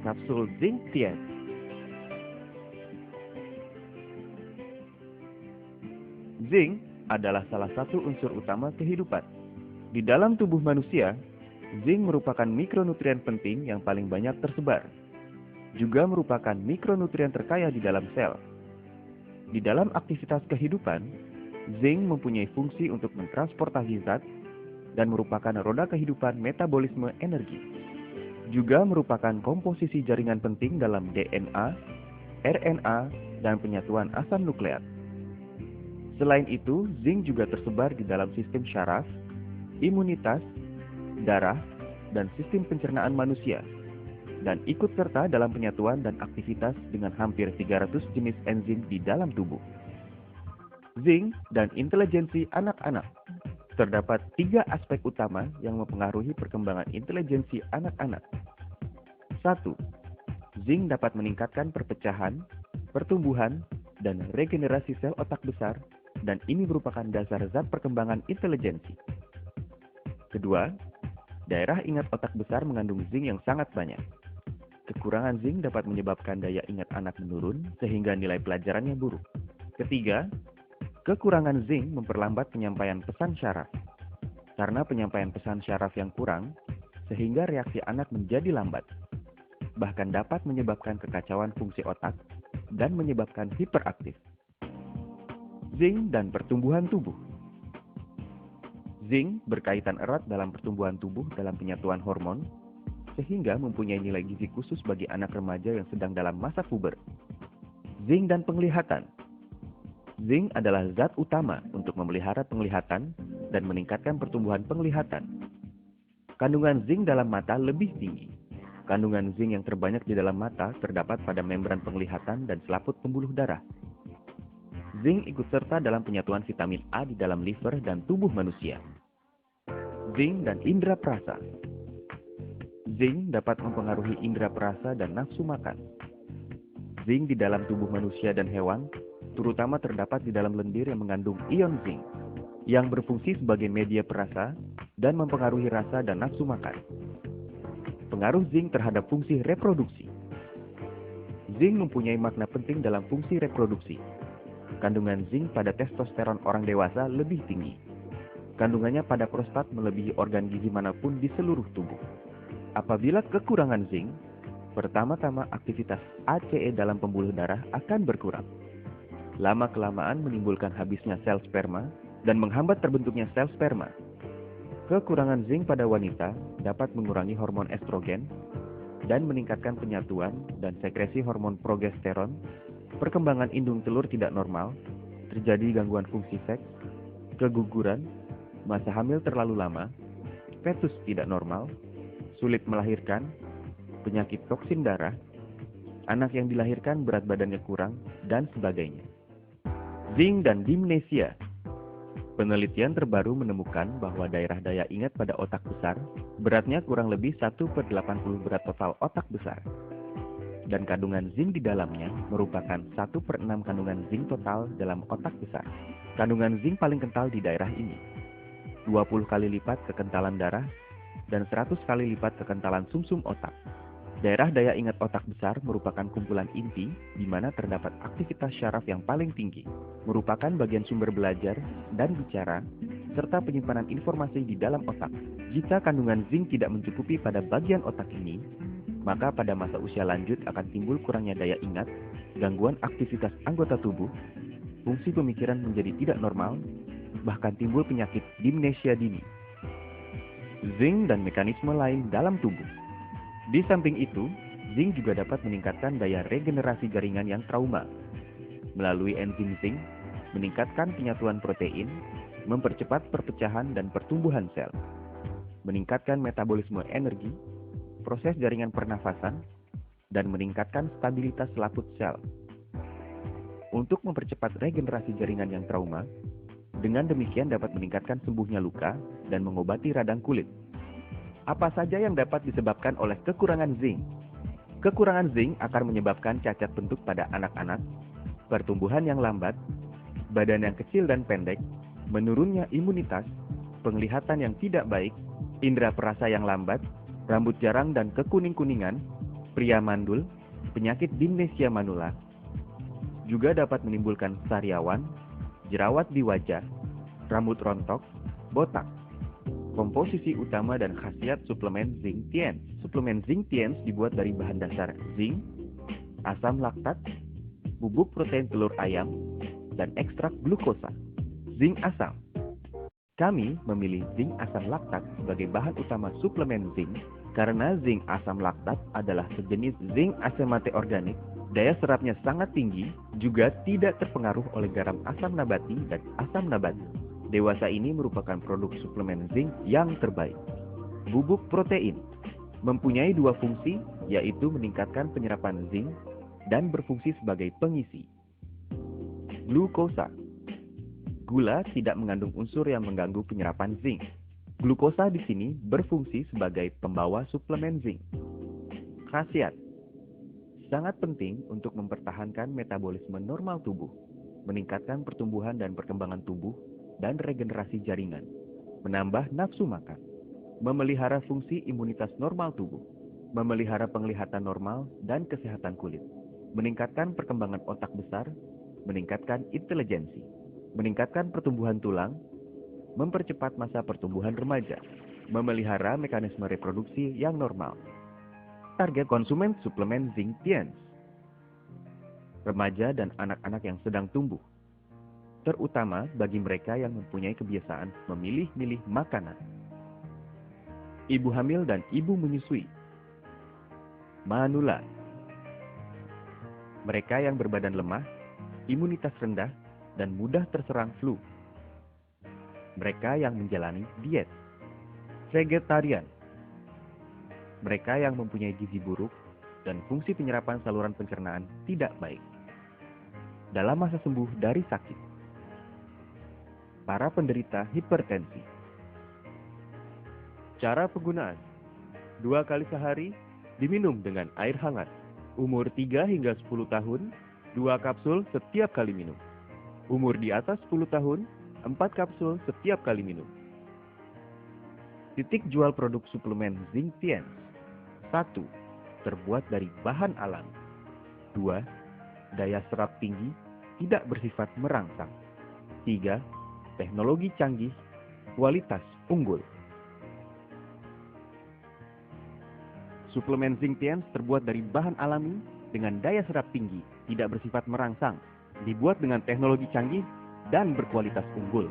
Kapsul Zinc Tiet. Zinc adalah salah satu unsur utama kehidupan. Di dalam tubuh manusia, zinc merupakan mikronutrien penting yang paling banyak tersebar. Juga merupakan mikronutrien terkaya di dalam sel. Di dalam aktivitas kehidupan, zinc mempunyai fungsi untuk mentransportasi zat dan merupakan roda kehidupan metabolisme energi. Juga merupakan komposisi jaringan penting dalam DNA, RNA, dan penyatuan asam nukleat. Selain itu, zinc juga tersebar di dalam sistem syaraf, imunitas, darah, dan sistem pencernaan manusia, dan ikut serta dalam penyatuan dan aktivitas dengan hampir 300 jenis enzim di dalam tubuh. Zinc dan intelijensi anak-anak. Terdapat 3 aspek utama yang mempengaruhi perkembangan intelijensi anak-anak. 1. Zinc dapat meningkatkan perpecahan, pertumbuhan, dan regenerasi sel otak besar, dan ini merupakan dasar zat perkembangan intelijensi. Kedua, daerah ingat otak besar mengandung zinc yang sangat banyak. Kekurangan zinc dapat menyebabkan daya ingat anak menurun sehingga nilai pelajarannya buruk. Ketiga, kekurangan zinc memperlambat penyampaian pesan syaraf. Karena penyampaian pesan syaraf yang kurang, sehingga reaksi anak menjadi lambat. Bahkan dapat menyebabkan kekacauan fungsi otak dan menyebabkan hiperaktif. Zinc dan pertumbuhan tubuh. Zinc berkaitan erat dalam pertumbuhan tubuh dalam penyatuan hormon, sehingga mempunyai nilai gizi khusus bagi anak remaja yang sedang dalam masa puber. Zinc dan penglihatan. Zinc adalah zat utama untuk memelihara penglihatan dan meningkatkan pertumbuhan penglihatan. Kandungan zinc dalam mata lebih tinggi. Kandungan zinc yang terbanyak di dalam mata terdapat pada membran penglihatan dan selaput pembuluh darah. Zinc ikut serta dalam penyatuan vitamin A di dalam liver dan tubuh manusia. Zinc dan indera perasa. Zinc dapat mempengaruhi indera perasa dan nafsu makan. Zinc di dalam tubuh manusia dan hewan, terutama terdapat di dalam lendir yang mengandung ion zinc, yang berfungsi sebagai media perasa dan mempengaruhi rasa dan nafsu makan. Pengaruh zinc terhadap fungsi reproduksi. Zinc mempunyai makna penting dalam fungsi reproduksi. Kandungan zinc pada testosteron orang dewasa lebih tinggi. Kandungannya pada prostat melebihi organ gizi manapun di seluruh tubuh. Apabila kekurangan zinc, pertama-tama aktivitas ACE dalam pembuluh darah akan berkurang. Lama-kelamaan menimbulkan habisnya sel sperma dan menghambat terbentuknya sel sperma. Kekurangan zinc pada wanita dapat mengurangi hormon estrogen dan meningkatkan penyatuan dan sekresi hormon progesteron. Perkembangan indung telur tidak normal, terjadi gangguan fungsi seks, keguguran, masa hamil terlalu lama, fetus tidak normal, sulit melahirkan, penyakit toksin darah, anak yang dilahirkan berat badannya kurang, dan sebagainya. Zinc dan dimnesia. Penelitian terbaru menemukan bahwa daerah daya ingat pada otak besar beratnya kurang lebih 1/80 berat total otak besar. Dan kandungan zinc di dalamnya merupakan 1/6 kandungan zinc total dalam otak besar. Kandungan zinc paling kental di daerah ini, 20 kali lipat kekentalan darah dan 100 kali lipat kekentalan sumsum otak. Daerah daya ingat otak besar merupakan kumpulan inti di mana terdapat aktivitas syaraf yang paling tinggi, merupakan bagian sumber belajar dan bicara, serta penyimpanan informasi di dalam otak. Jika kandungan zinc tidak mencukupi pada bagian otak ini, maka pada masa usia lanjut akan timbul kurangnya daya ingat, gangguan aktivitas anggota tubuh, fungsi pemikiran menjadi tidak normal, bahkan timbul penyakit dimnesia dini. Zinc dan mekanisme lain dalam tubuh. Di samping itu, zinc juga dapat meningkatkan daya regenerasi jaringan yang trauma. Melalui enzim zinc, meningkatkan penyatuan protein, mempercepat perpecahan dan pertumbuhan sel, meningkatkan metabolisme energi, proses jaringan pernafasan, dan meningkatkan stabilitas selaput sel. Untuk mempercepat regenerasi jaringan yang trauma, dengan demikian dapat meningkatkan sembuhnya luka dan mengobati radang kulit. Apa saja yang dapat disebabkan oleh kekurangan zinc? Kekurangan zinc akan menyebabkan cacat bentuk pada anak-anak, pertumbuhan yang lambat, badan yang kecil dan pendek, menurunnya imunitas, penglihatan yang tidak baik, indera perasa yang lambat, rambut jarang dan kekuning-kuningan, pria mandul, penyakit dimnesia manula, juga dapat menimbulkan sariawan, jerawat di wajah, rambut rontok, botak. Komposisi utama dan khasiat suplemen Zinc Tiens. Suplemen Zinc Tiens dibuat dari bahan dasar zinc, asam laktat, bubuk protein telur ayam, dan ekstrak glukosa. Zinc asam. Kami memilih zinc asam laktat sebagai bahan utama suplemen zinc karena zinc asam laktat adalah sejenis zinc asemate organik. Daya serapnya sangat tinggi, juga tidak terpengaruh oleh garam asam nabati dan asam nabati. Dewasa ini merupakan produk suplemen zinc yang terbaik. Bubuk protein mempunyai dua fungsi, yaitu meningkatkan penyerapan zinc dan berfungsi sebagai pengisi. Glukosa. Gula tidak mengandung unsur yang mengganggu penyerapan zinc. Glukosa di sini berfungsi sebagai pembawa suplemen zinc. Khasiat. Sangat penting untuk mempertahankan metabolisme normal tubuh, meningkatkan pertumbuhan dan perkembangan tubuh, dan regenerasi jaringan, menambah nafsu makan, memelihara fungsi imunitas normal tubuh, memelihara penglihatan normal dan kesehatan kulit, meningkatkan perkembangan otak besar, meningkatkan intelijensi, meningkatkan pertumbuhan tulang, mempercepat masa pertumbuhan remaja, memelihara mekanisme reproduksi yang normal. Target konsumen suplemen Zinc Tiens: remaja dan anak-anak yang sedang tumbuh, terutama bagi mereka yang mempunyai kebiasaan memilih-milih makanan. Ibu hamil dan ibu menyusui. Manula, mereka yang berbadan lemah, imunitas rendah, dan mudah terserang flu. Mereka yang menjalani diet. Vegetarian, mereka yang mempunyai gizi buruk dan fungsi penyerapan saluran pencernaan tidak baik. Dalam masa sembuh dari sakit. Para penderita hipertensi. Cara penggunaan: 2 kali sehari, diminum dengan air hangat. Umur 3 hingga 10 tahun, 2 kapsul setiap kali minum. Umur di atas 10 tahun, 4 kapsul setiap kali minum. Titik jual produk suplemen Zinc Tiens: 1. Terbuat dari bahan alami. 2. Daya serap tinggi, tidak bersifat merangsang. 3. Teknologi canggih, kualitas unggul. Suplemen Zinc Tiens terbuat dari bahan alami dengan daya serap tinggi, tidak bersifat merangsang, dibuat dengan teknologi canggih, dan berkualitas unggul.